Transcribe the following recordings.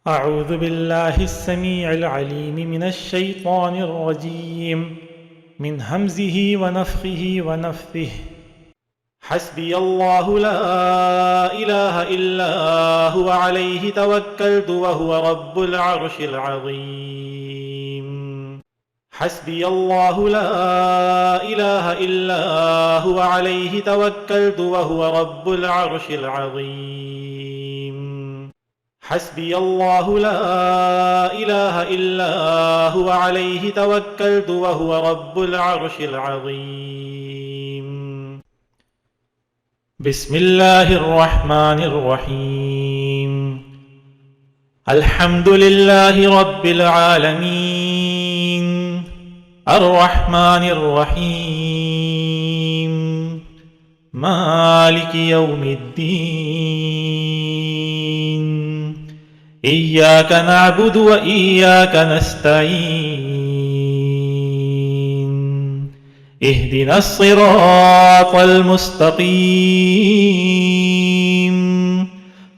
أعوذ بالله السميع العليم من الشيطان الرجيم من همزه ونفخه ونفثه. حسبي الله لا إله إلا هو عليه توكلت وهو رب العرش العظيم. حسبي الله لا إله إلا هو عليه توكلت وهو رب العرش العظيم. حسبي الله لا إله إلا هو عليه توكلت وهو رب العرش العظيم. بسم الله الرحمن الرحيم. الحمد لله رب العالمين الرحمن الرحيم مالك يوم الدين. إياك نعبد وإياك نستعين. اهدنا الصراط المستقيم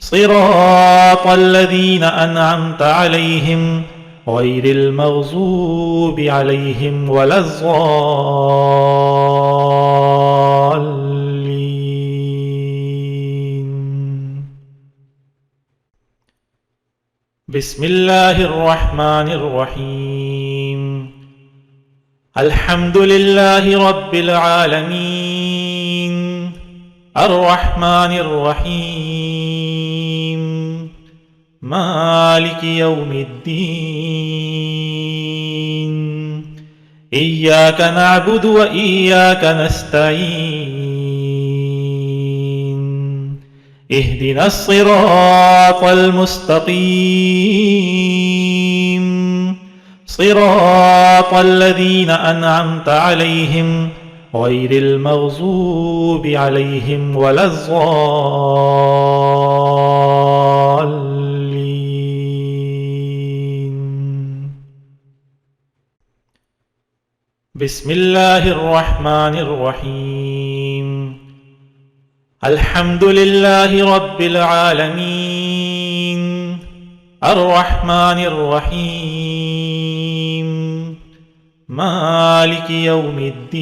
صراط الذين أنعمت عليهم غير المغضوب عليهم ولا الضالين. بسم الله الرحمن الرحيم. الحمد لله رب العالمين الرحمن الرحيم مالك يوم الدين. إياك نعبد وإياك نستعين. اهدنا الصراط المستقيم صراط الذين أنعمت عليهم غير المغضوب عليهم ولا الضالين. بسم الله الرحمن الرحيم. الحمد لله رب العالمين الرحمن الرحيم مالك يوم الدين.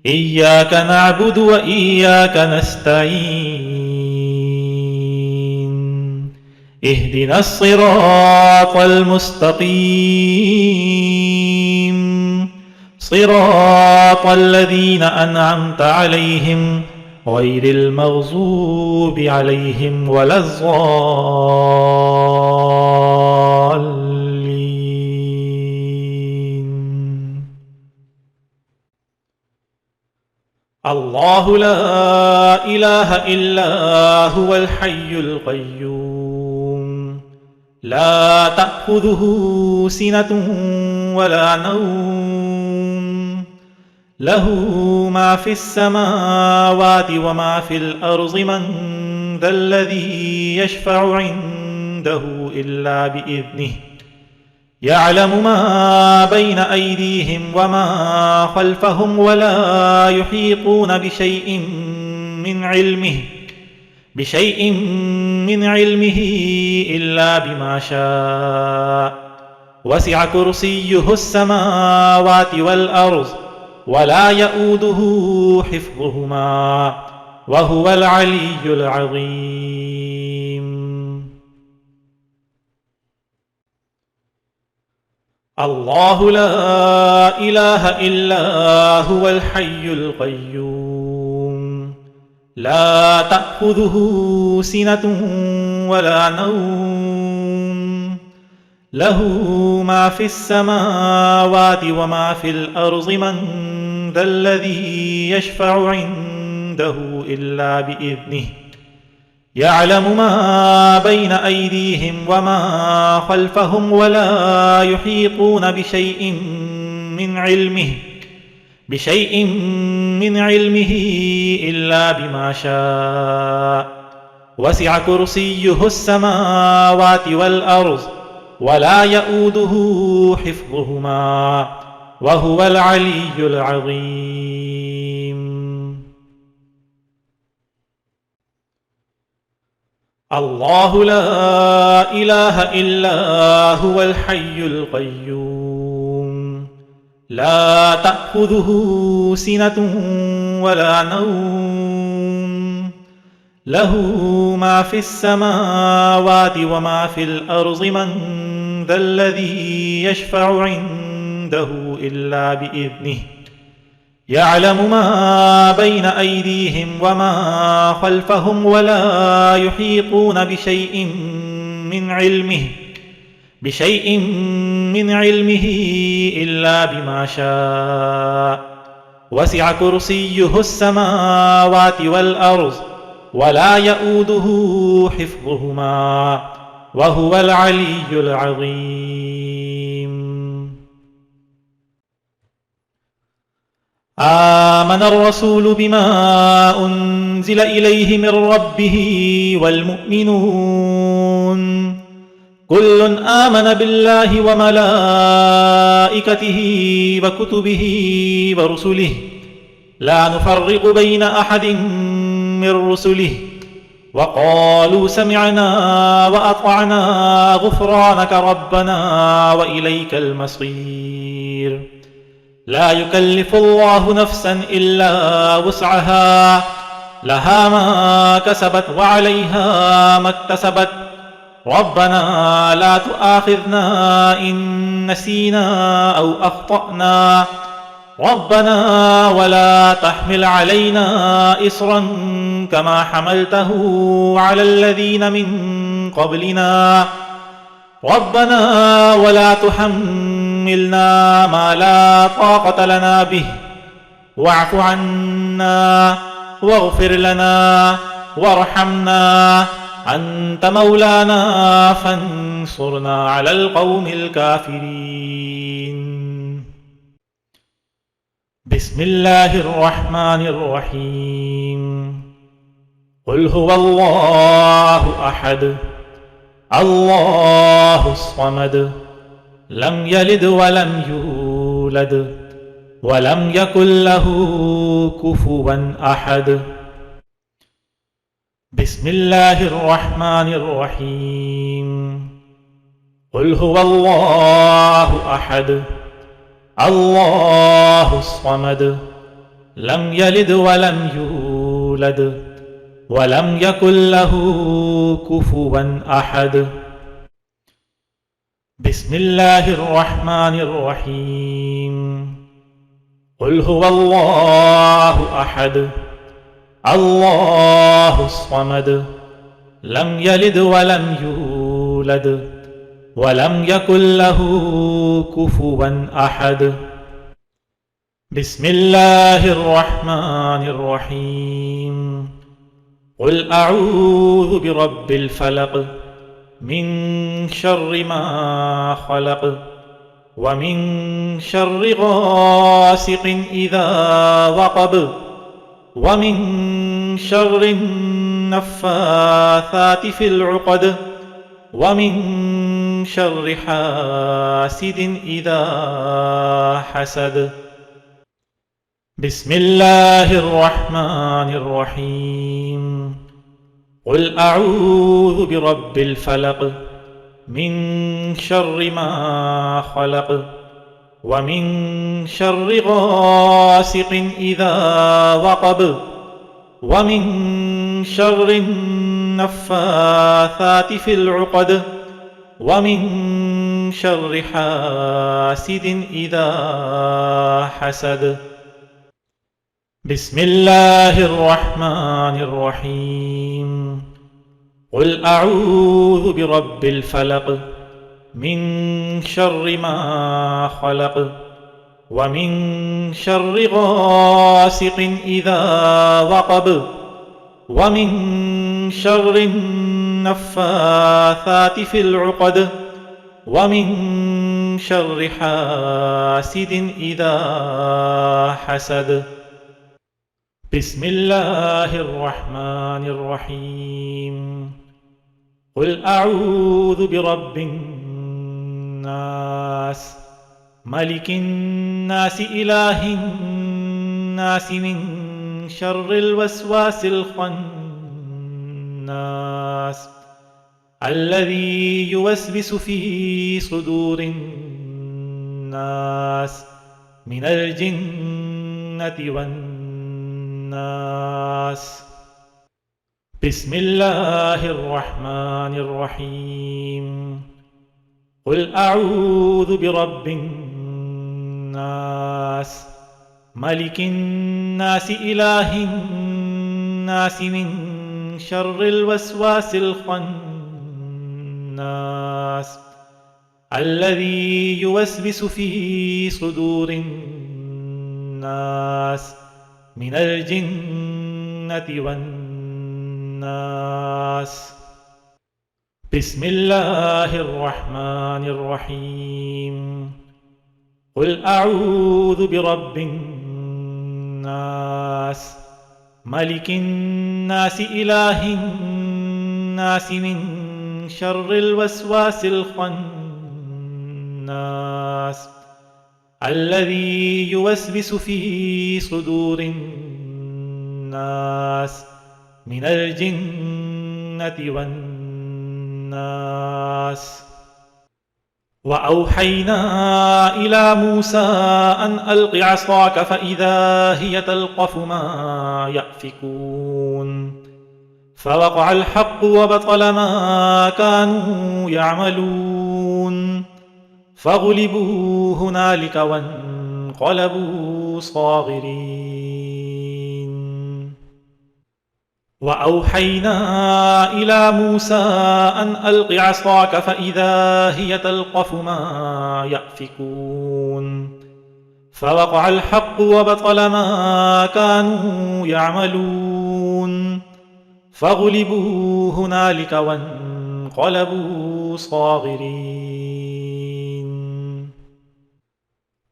إياك نعبد وإياك نستعين. اهدنا الصراط المستقيم صراط الذين أنعمت عليهم غير المغضوب عليهم ولا الضالين. الله لا إله إلا هو الحي القيوم لا تأخذه سنة ولا نوم له ما في السماوات وما في الأرض من ذا الذي يشفع عنده إلا بإذنه يعلم ما بين أيديهم وما خلفهم ولا يحيطون بشيء من علمه إلا بما شاء. وسع كرسيه السماوات والأرض ولا يؤوده حفظهما وهو العلي العظيم. الله لا إله إلا هو الحي القيوم لا تأخذه سنة ولا نوم له ما في السماوات وما في الأرض من ذا الذي يشفع عنده إلا بإذنه يعلم ما بين أيديهم وما خلفهم ولا يحيطون بشيء من علمه إلا بما شاء. وسع كرسيه السماوات والأرض ولا يؤوده حفظهما وهو العلي العظيم. الله لا إله إلا هو الحي القيوم لا تأخذه سنة ولا نوم له ما في السماوات وما في الأرض من ذا الذي يشفع عنده إلا بإذنه يعلم ما بين أيديهم وما خلفهم ولا يحيطون بشيء من علمه إلا بما شاء وسع كرسيه السماوات والأرض ولا يؤوده حفظهما وهو العلي العظيم. آمن الرسول بما أنزل إليه من ربه والمؤمنون كل آمن بالله وملائكته وكتبه ورسله لا نفرق بين أحد من رسله وقالوا سمعنا وأطعنا غفرانك ربنا وإليك المصير. لا يكلف الله نفسا إلا وسعها لها ما كسبت وعليها ما اكتسبت ربنا لا تؤاخذنا إن نسينا أو أخطأنا ربنا ولا تحمل علينا إصرا كما حملته على الذين من قبلنا ربنا ولا تحملنا ما لا طاقة لنا به واعف عنا واغفر لنا وارحمنا أنت مولانا فانصرنا على القوم الكافرين. بسم الله الرحمن الرحيم. قل هو الله أحد الله الصمد لم يلد ولم يولد ولم يكن له كفوا أحد. بسم الله الرحمن الرحيم. قل هو الله أحد الله الصمد لم يلد ولم يولد ولم يكن له كفوا أحد. بسم الله الرحمن الرحيم. قل هو الله أحد الله الصمد لم يلد ولم يولد ولم يكن له كفوا أحد. بسم الله الرحمن الرحيم. قل أعوذ برب الفلق من شر ما خلق ومن شر غاسق إذا وقب ومن شر النفاثات في العقد ومن شر حاسد إذا حسد. بسم الله الرحمن الرحيم. قل أعوذ برب الفلق من شر ما خلق ومن شر غاسق إذا وقب ومن شر النفاثات في العقد ومن شر حاسد إذا حسد. بسم الله الرحمن الرحيم. قل أعوذ برب الفلق من شر ما خلق ومن شر غاسق إذا وقب ومن شر النفاثات في العقد ومن شر حاسد إذا حسد. بسم الله الرحمن الرحيم. قل أعوذ برب الناس ملك الناس إله الناس من شر الوسواس الخناس الناس الذي يوسوس في صدور الناس من الجنة والناس. بسم الله الرحمن الرحيم. قل أعوذ برب الناس ملك الناس إله الناس من شر الوسواس الخناس الذي يوسوس في صدور الناس من الجنة والناس. بسم الله الرحمن الرحيم. قل أعوذ برب الناس ملك الناس إله الناس من شر الوسواس الخناس الذي يوسوس في صدور الناس من الجنة والناس. وأوحينا إلى موسى أن ألق عصاك فإذا هي تلقف ما يأفكون فوقع الحق وبطل ما كانوا يعملون فغلبوا هنالك وانقلبوا صاغرين. وأوحينا إلى موسى أن ألق عصاك فإذا هي تلقف ما يأفكون فوقع الحق وبطل ما كانوا يعملون فغلبوا هنالك وانقلبوا صاغرين.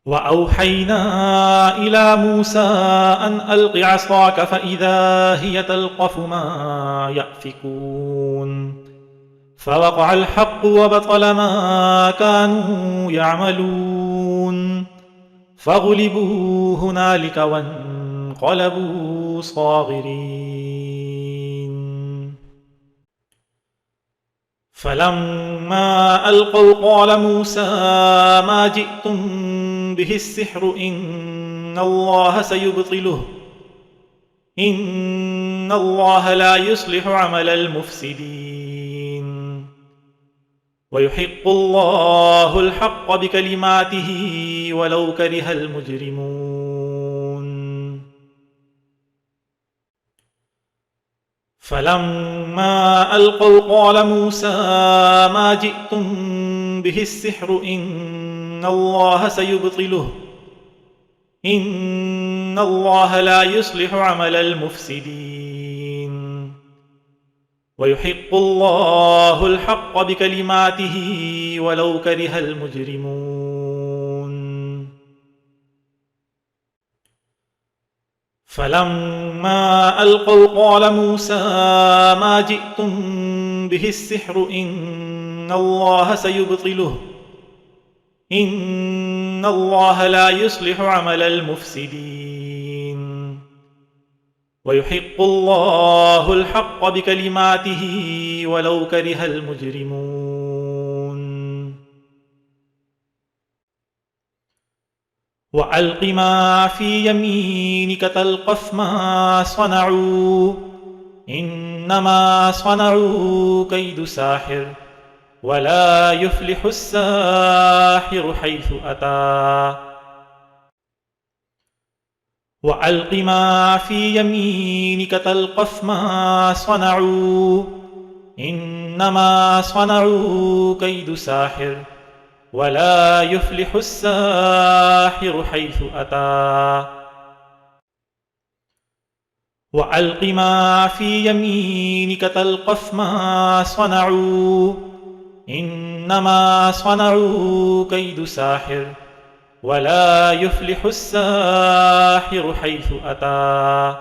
وأوحينا إلى موسى أن ألق عصاك فإذا هي تلقف ما يأفكون فوقع الحق وبطل ما كانوا يعملون فغلبوا هنالك وانقلبوا صاغرين. فلما ألقوا قال موسى ما جئتم به السحر إن الله سيبطله إن الله لا يصلح عمل المفسدين ويحق الله الحق بكلماته ولو كره المجرمون. فلما ألقوا قال موسى ما جئتم به السحر إن الله سيبطله إن الله لا يصلح عمل المفسدين ويحق الله الحق بكلماته ولو كره المجرمون. فلما ألقوا قال موسى ما جئتم به السحر إن الله سيبطله إن الله لا يصلح عمل المفسدين ويحق الله الحق بكلماته ولو كره المجرمون. وألق ما في يمينك تلقف ما صنعوا إنما صنعوا كيد ساحر ولا يفلح الساحر حيث أتى. وألق ما في يمينك تلقف ما صنعوا إنما صنعوا كيد ساحر ولا يفلح الساحر حيث أتى. وألق ما في يمينك تلقف ما صنعوا إنما صنعوا كيد ساحر ولا يفلح الساحر حيث أتى.